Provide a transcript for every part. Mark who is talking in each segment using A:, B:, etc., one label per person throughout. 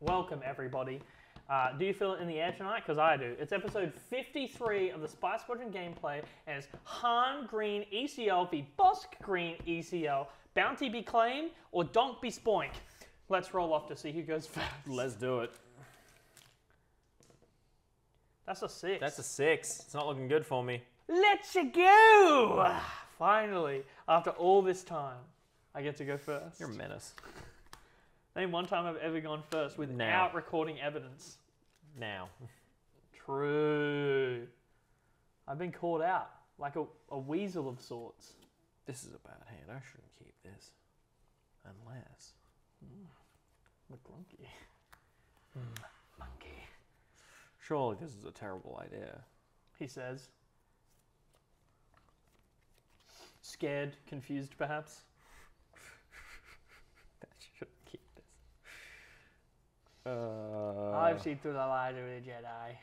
A: Welcome, everybody. Do you feel it in the air tonight? Because I do. It's episode 53 of the Spy Squadron gameplay, and it's Han Green ECL v Bossk Green ECL. Bounty be claimed, or donk be spoink. Let's roll off to see who goes first.
B: Let's do it.
A: That's a 6.
B: That's a 6. It's not looking good for me.
A: Let's go! Finally, after all this time, I get to go first.
B: You're a menace.
A: Name one time I've ever gone first without
B: Now.
A: recording evidence.
B: Now.
A: True. I've been caught out, like a weasel of sorts.
B: This is a bad hand. I shouldn't keep this. Unless.
A: McClunky.
B: Monkey. Surely this is a terrible idea.
A: He says. Scared, confused perhaps.
B: I shouldn't keep this.
A: I've seen through the light of the Jedi.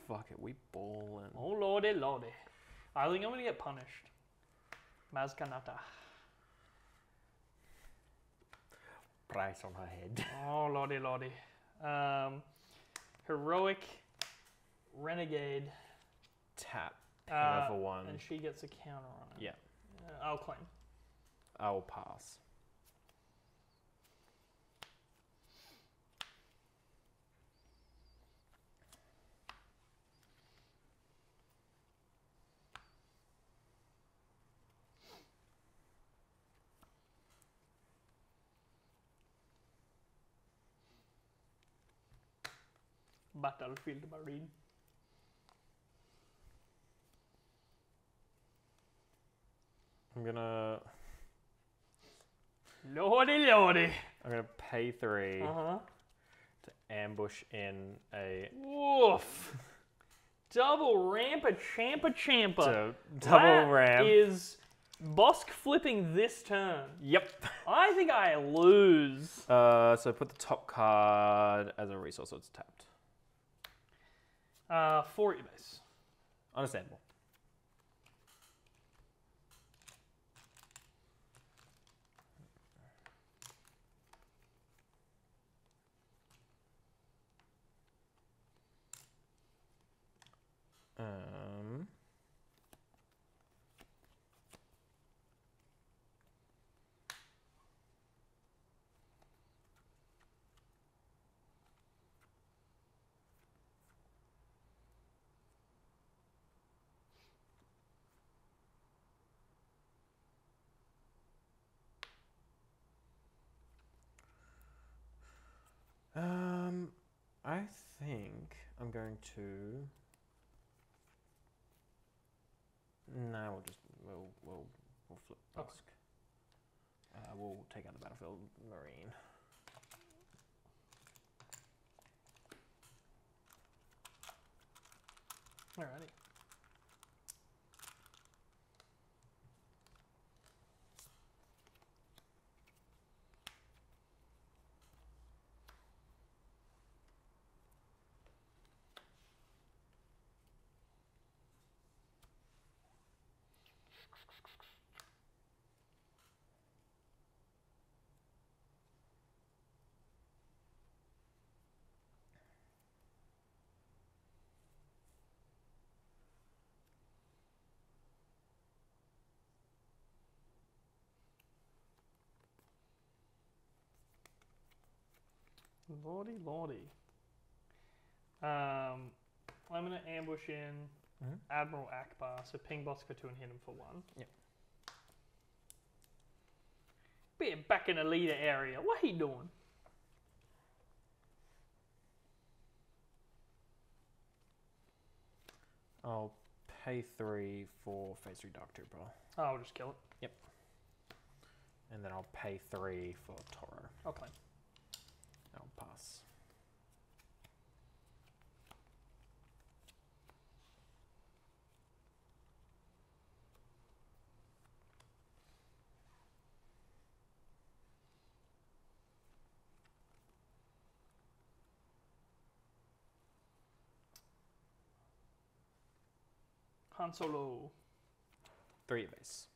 B: Fuck it, we ballin'.
A: Oh lordy lordy. I think I'm gonna get punished. Mazkanata.
B: Price on her head.
A: Oh lordy lordy. Heroic renegade.
B: Tap. Hammer for 1.
A: And she gets a counter on it.
B: Yeah.
A: I'll claim.
B: I will pass.
A: Battlefield Marine.
B: I'm gonna
A: Lordy.
B: I'm gonna pay 3
A: Uh-huh.
B: to ambush in a
A: Woof. Double rampa champa.
B: to double ram.
A: That is Bossk flipping this turn.
B: Yep.
A: I think I lose.
B: So put the top card as a resource, so it's tapped.
A: 4 at your base.
B: Understandable. I think I'm going to. No, we'll flip Bossk. We'll take out the battlefield marine.
A: Alrighty. Lordy. I'm going to ambush in Admiral Akbar, so ping Bossk for 2 and hit him for 1.
B: Yep.
A: Be back in the leader area. What he doing?
B: I'll pay 3 for phase 3 Dark Trooper.
A: Oh, I'll just kill it.
B: Yep. And then I'll pay 3 for Toro.
A: I'll claim.
B: I'll pass.
A: Han Solo.
B: 3 at base.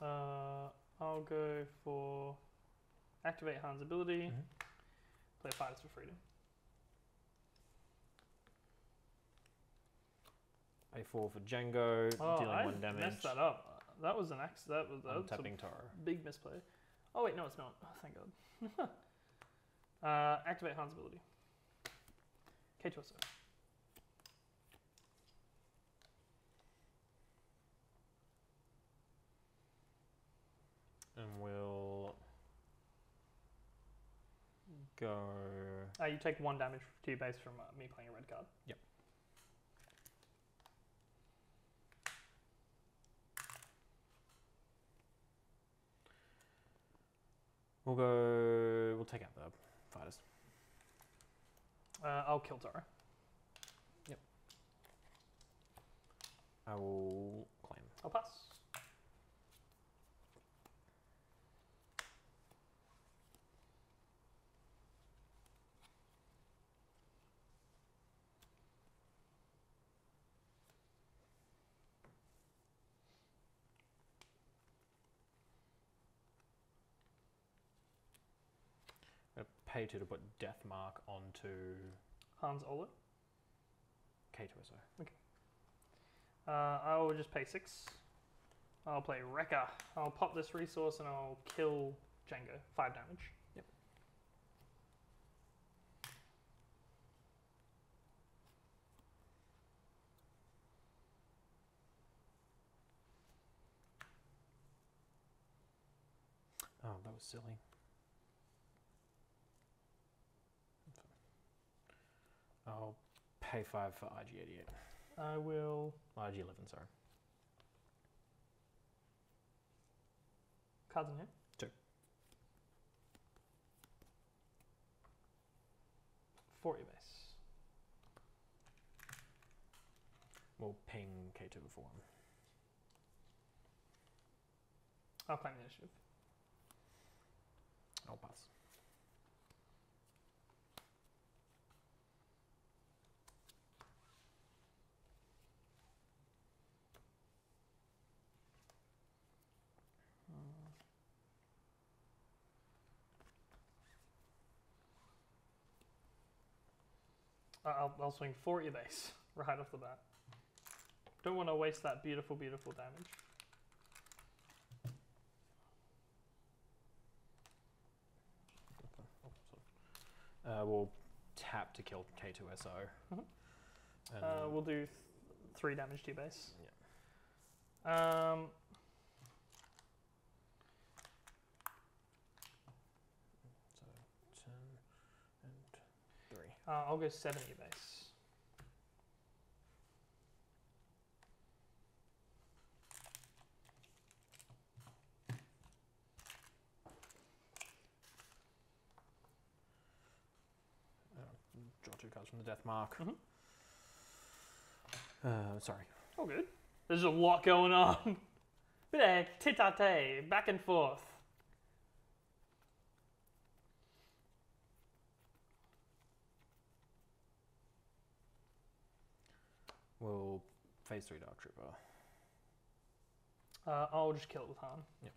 A: I'll go for activate Han's ability. Play Fighters for Freedom.
B: Pay 4 for Django, dealing 1 damage.
A: Messed that up. That was an accident. That was
B: tapping Taro.
A: Big misplay. Oh wait, no, it's not. Oh, thank God. Activate Han's ability. K-Torso.
B: And we'll go.
A: You take 1 damage to your base from me playing a red card.
B: Yep. We'll go. We'll take out the fighters.
A: I'll kill Taro.
B: Yep. I will claim.
A: I'll pass.
B: Pay 2 to put Death Mark onto
A: Han's Ola.
B: K-Torso.
A: Okay. I will just pay 6. I'll play Wrecker. I'll pop this resource and I'll kill Django. 5 damage.
B: Yep. Oh, that was silly. I'll pay 5 for IG88.
A: I will.
B: IG11, sorry.
A: Cards in here?
B: 2.
A: 4 your base.
B: We'll ping K2 before him.
A: I'll claim the initiative.
B: I'll pass.
A: I'll swing 4 at your base right off the bat. Don't want to waste that beautiful, beautiful damage.
B: We'll tap to kill K2SO.
A: We'll do 3 damage to your base.
B: Yeah. So 10 and 3.
A: I'll go 7 at your base.
B: Draw 2 cards from the Death Mark. Sorry.
A: All good. There's a lot going on. Bit of tit-a-tat, back and forth.
B: We'll phase 3 Dark Trooper.
A: I'll just kill it with Han.
B: Yep.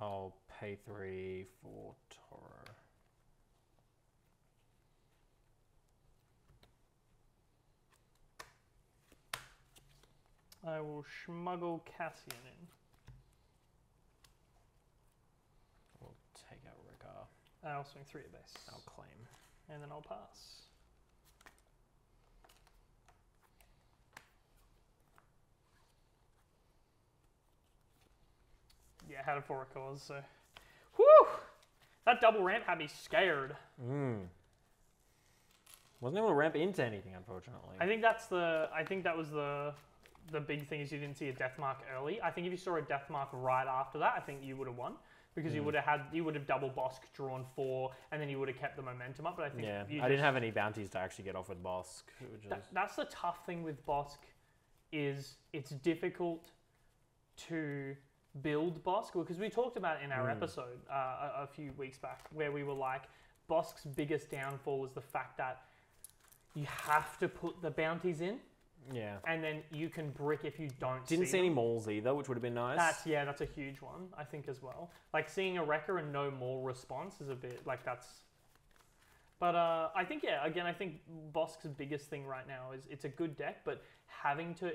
B: I'll pay 3 for Toro.
A: I will smuggle Cassian in.
B: We'll take out Rickar.
A: I'll swing 3 at base.
B: I'll claim.
A: And then I'll pass. Yeah, had it for a cause, so. Whew! That double ramp had me scared.
B: Wasn't able to ramp into anything, unfortunately.
A: I think that was the big thing is you didn't see a death mark early. I think if you saw a death mark right after that, I think you would have won. Because you would have double Bossk drawn 4, and then you would have kept the momentum up. But I think
B: I didn't have any bounties to actually get off with Bossk.
A: That's the tough thing with Bossk, is it's difficult to build Bossk, because we talked about it in our episode a few weeks back, where we were like, Bosk's biggest downfall was the fact that you have to put the bounties in.
B: Yeah.
A: And then you can brick if you don't
B: Didn't see
A: them.
B: any mauls either, which would have been nice.
A: That's a huge one, I think, as well. Like, seeing a wrecker and no maul response is a bit, like, that's... But I think, yeah, again, I think Bosk's biggest thing right now is it's a good deck, but having to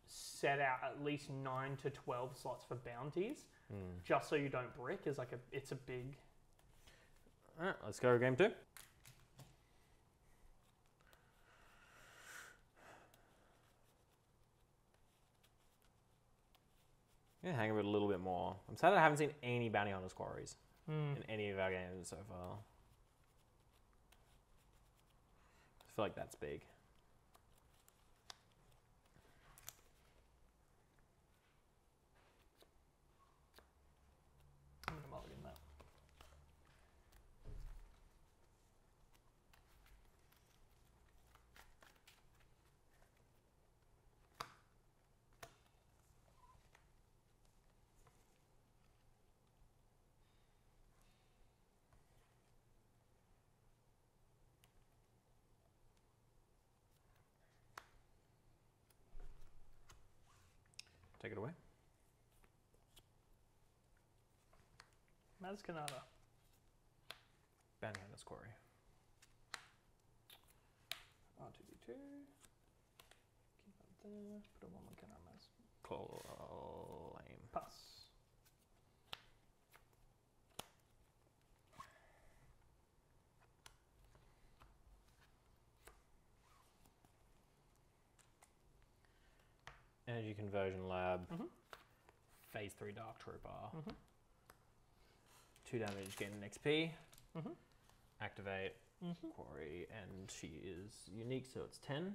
A: set out at least 9 to 12 slots for bounties, just so you don't brick, is like it's a big...
B: Alright, let's go game 2. Yeah, hang with it a little bit more. I'm sad I haven't seen any bounty hunters quarries in any of our games so far. I feel like that's big.
A: I'm going to mulligan that.
B: Take it away.
A: Mazkanada.
B: Bounty hunters quarry.
A: R2D2. Keep that there. Put a 1 can on Maz.
B: Claim.
A: Pass.
B: Energy conversion lab. Phase 3 dark trooper. 2 damage, gain an XP. Activate quarry, and she is unique, so it's 10.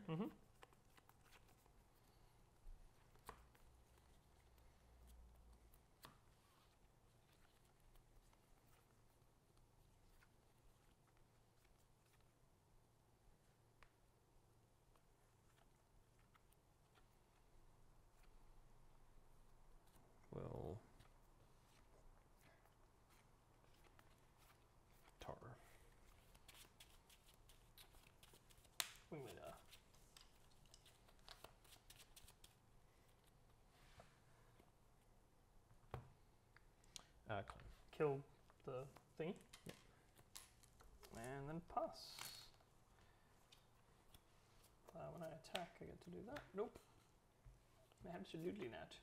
B: Will tar.
A: Wing leader.
B: Claim.
A: Kill the thingy.
B: Yep.
A: And then pass. When I attack, I get to do that. Nope. Absolutely not.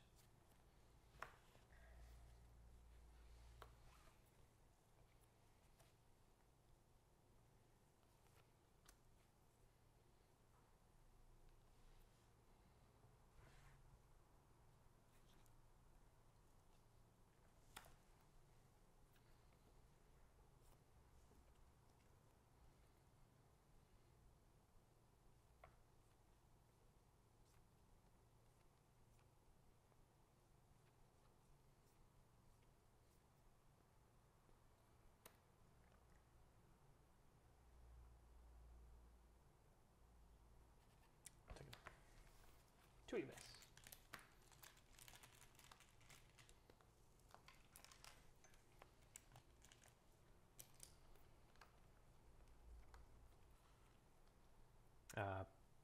A: To your best.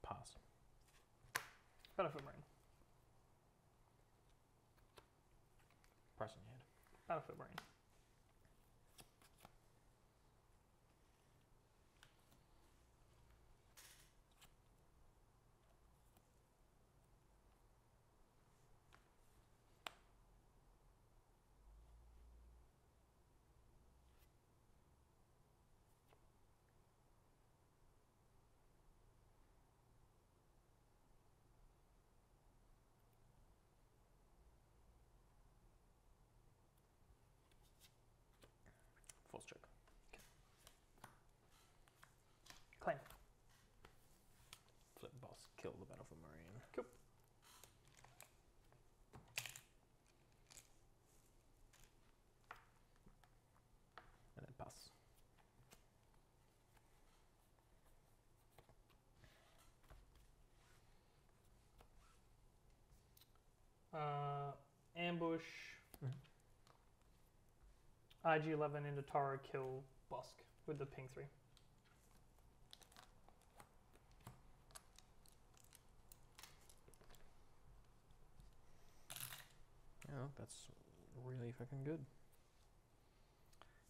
B: Pass.
A: Battlefield Marine.
B: Price in your head.
A: Battlefield Marine.
B: Force check.
A: Claim.
B: Flip boss. Kill the Battlefield Marine.
A: Cool.
B: And then pass.
A: ambush. IG-11 into Toro, kill Bossk with the ping 3.
B: Yeah, that's really fucking good.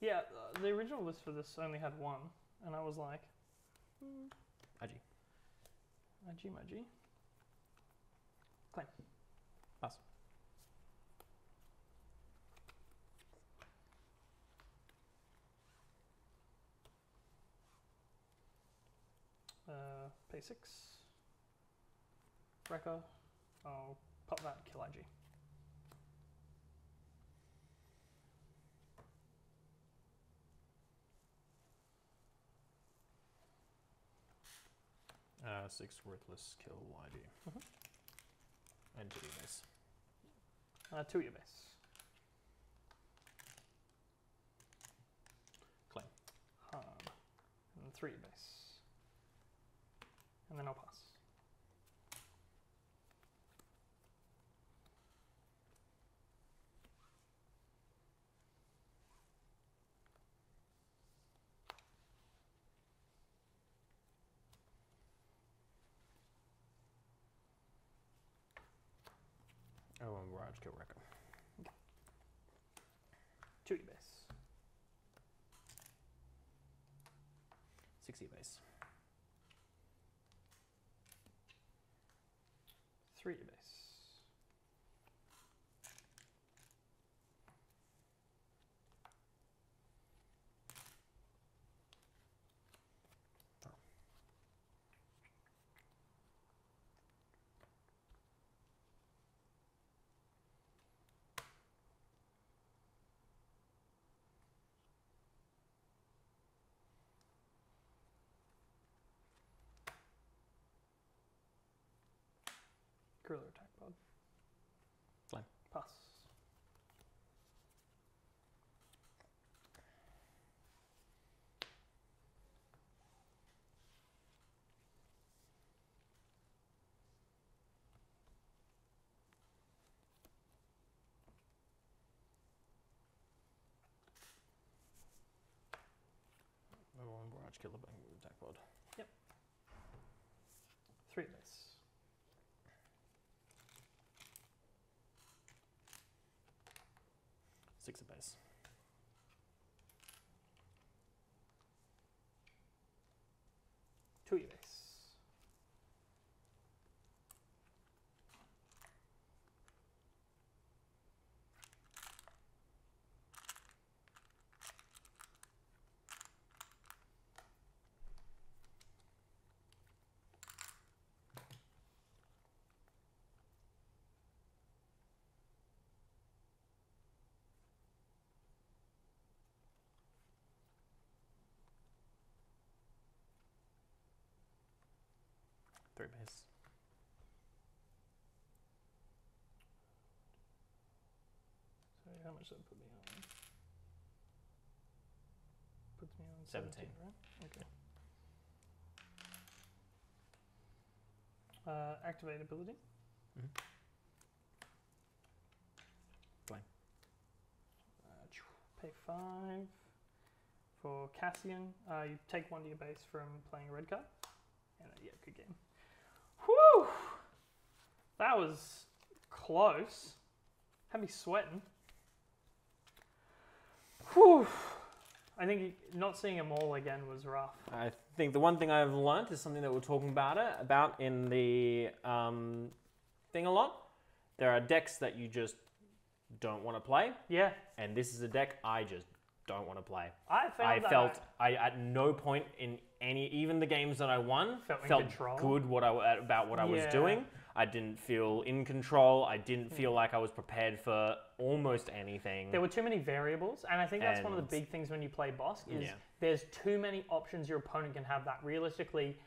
A: Yeah, the original list for this only had 1, and I was like,
B: IG.
A: IG, my G. Claim.
B: Pass.
A: Pay 6. Wrecker. I'll pop that, kill IG.
B: Six worthless, kill IG. And 2 base.
A: 2 your base.
B: Claim.
A: And 3 your base. And then I'll pass.
B: Oh, and Barrage, kill Wrecker.
A: 2 your base.
B: 6 base.
A: 3 your base. Guerrilla attack pod.
B: Fine.
A: Pass.
B: Oh, and Barrage, kill the attack pod.
A: 3 base.
B: 6 base.
A: 2 your base.
B: Three base.
A: So how much does that put me on? Puts me on
B: 17,
A: right? Okay. Activate ability.
B: Fine.
A: Pay 5. For Cassian, you take 1 to your base from playing a red card. And yeah, good game. Whew! That was close. Had me sweating. Whew! I think not seeing them all again was rough.
B: I think the one thing I've learnt is something that we're talking about in the thing a lot. There are decks that you just don't want to play,
A: Yeah.
B: and this is a deck I just don't want to play.
A: I
B: felt at no point in even the games that I won
A: Felt in control.
B: good about what I was
A: Yeah.
B: doing. I didn't feel in control. I didn't feel like I was prepared for almost anything.
A: There were too many variables, and I think that's one of the
B: And-
A: big things when you play Bossk is
B: Yeah.
A: there's too many options your opponent can have that realistically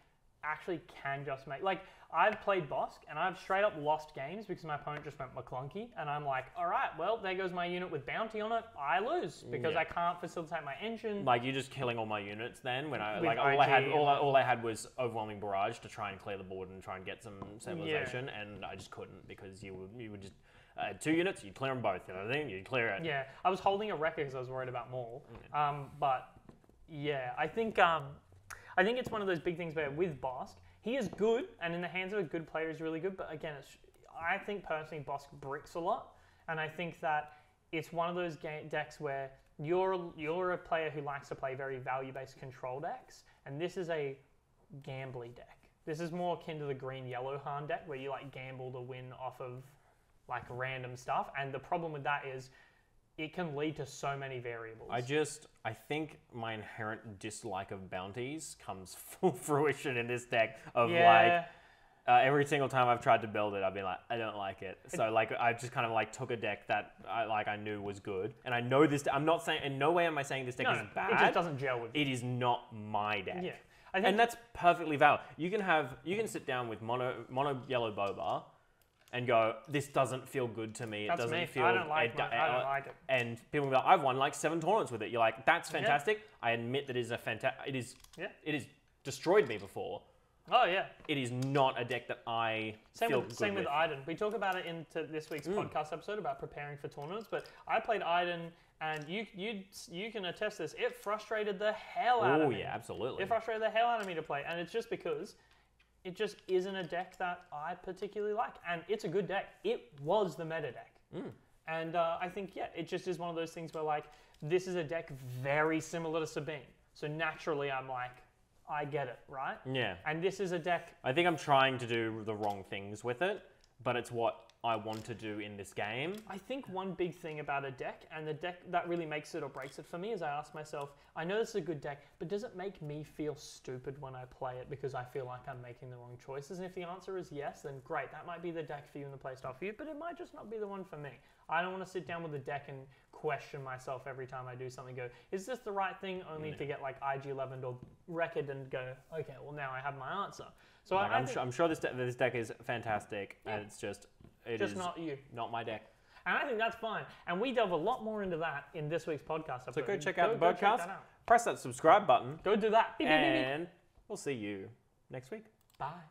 A: actually can just make. Like, I've played Bossk, and I've straight up lost games because my opponent just went McClunky, and I'm like, all right, well, there goes my unit with bounty on it. I lose because
B: Yeah.
A: I can't facilitate my engine.
B: Like, you're just killing all my units then when I
A: With
B: like
A: IG
B: all I had was overwhelming barrage to try and clear the board and try and get some stabilization, and I just couldn't because you would just 2 units, you clear them both. You know what I mean? You clear it.
A: Yeah, I was holding a record because I was worried about Maul. But yeah, I think it's one of those big things where with Bossk, he is good, and in the hands of a good player, he's really good. But again, I think personally, Bossk bricks a lot, and I think that it's one of those decks where you're a player who likes to play very value-based control decks, and this is a gambly deck. This is more akin to the green-yellow Han deck, where you like gamble to win off of like random stuff, and the problem with that is it can lead to so many variables.
B: I think my inherent dislike of bounties comes full fruition in this deck of every single time I've tried to build it, I've been like, I don't like it. So like, I just kind of like took a deck that I knew was good, and I know this. I'm not saying in no way am I saying this deck is bad.
A: It just doesn't gel with you.
B: It is not my deck.
A: Yeah,
B: and that's perfectly valid. You can sit down with mono yellow Boba, and go, this doesn't feel good to me.
A: That's
B: it doesn't
A: me.
B: feel.
A: I don't like it.
B: And people will be like, I've won like 7 tournaments with it. You're like, that's fantastic. I admit that it is a fantastic. It has destroyed me before.
A: Oh yeah.
B: It is not a deck that I feel good with.
A: Same with Iden. We talk about it into this week's podcast episode about preparing for tournaments. But I played Iden, and you can attest this. It frustrated the hell out of me.
B: Oh yeah, absolutely.
A: It frustrated the hell out of me to play, and it's just because it just isn't a deck that I particularly like. And it's a good deck. It was the meta deck. And I think, it just is one of those things where, like, this is a deck very similar to Sabine. So naturally, I'm like, I get it, right?
B: Yeah.
A: And this is a deck...
B: I think I'm trying to do the wrong things with it, but it's what I want to do in this game.
A: I think one big thing about a deck, and the deck that really makes it or breaks it for me, is I ask myself, I know this is a good deck, but does it make me feel stupid when I play it because I feel like I'm making the wrong choices? And if the answer is yes, then great, that might be the deck for you and the playstyle for you, but it might just not be the one for me. I don't want to sit down with the deck and question myself every time I do something, go, is this the right thing, only to get like IG-11 or record and go, okay, well now I have my answer. So
B: like, I'm sure this deck is fantastic, and it's just
A: not you.
B: Not my deck.
A: And I think that's fine. And we delve a lot more into that in this week's podcast episode.
B: So go check out the podcast, press that subscribe button.
A: Go do that.
B: And we'll see you next week.
A: Bye.